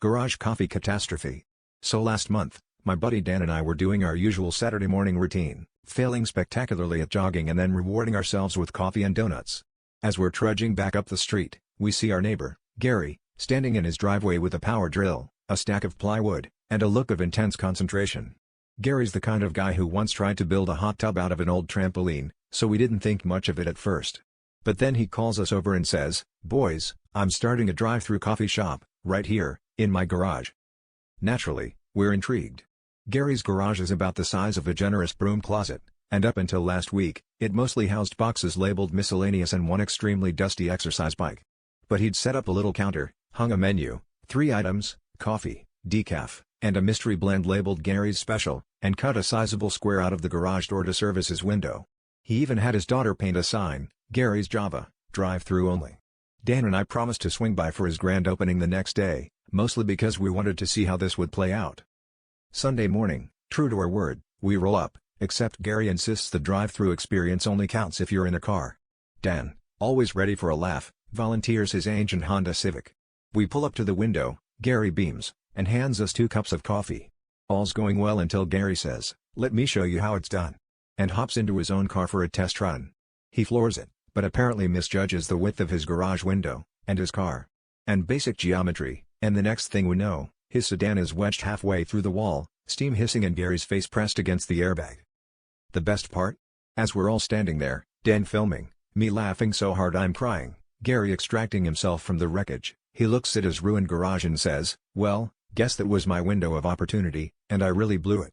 Garage coffee catastrophe. So last month, my buddy Dan and I were doing our usual Saturday morning routine, failing spectacularly at jogging and then rewarding ourselves with coffee and donuts. As we're trudging back up the street, we see our neighbor, Gary, standing in his driveway with a power drill, a stack of plywood, and a look of intense concentration. Gary's the kind of guy who once tried to build a hot tub out of an old trampoline, so we didn't think much of it at first. But then he calls us over and says, "Boys, I'm starting a drive-through coffee shop, right here, in my garage." Naturally, we're intrigued. Gary's garage is about the size of a generous broom closet, and up until last week, it mostly housed boxes labeled miscellaneous and one extremely dusty exercise bike. But he'd set up a little counter, hung a menu, 3 items, coffee, decaf, and a mystery blend labeled Gary's Special, and cut a sizable square out of the garage door to serve as his window. He even had his daughter paint a sign, "Gary's Java, drive-through only." Dan and I promised to swing by for his grand opening the next day, mostly because we wanted to see how this would play out. Sunday morning, true to our word, we roll up, except Gary insists the drive-through experience only counts if you're in a car. Dan, always ready for a laugh, volunteers his ancient Honda Civic. We pull up to the window, Gary beams, and hands us 2 cups of coffee. All's going well until Gary says, "Let me show you how it's done," and hops into his own car for a test run. He floors it, but apparently misjudges the width of his garage window, and his car, and basic geometry, and the next thing we know, his sedan is wedged halfway through the wall, steam hissing and Gary's face pressed against the airbag. The best part? As we're all standing there, Dan filming, me laughing so hard I'm crying, Gary extracting himself from the wreckage, he looks at his ruined garage and says, "Well, guess that was my window of opportunity, and I really blew it."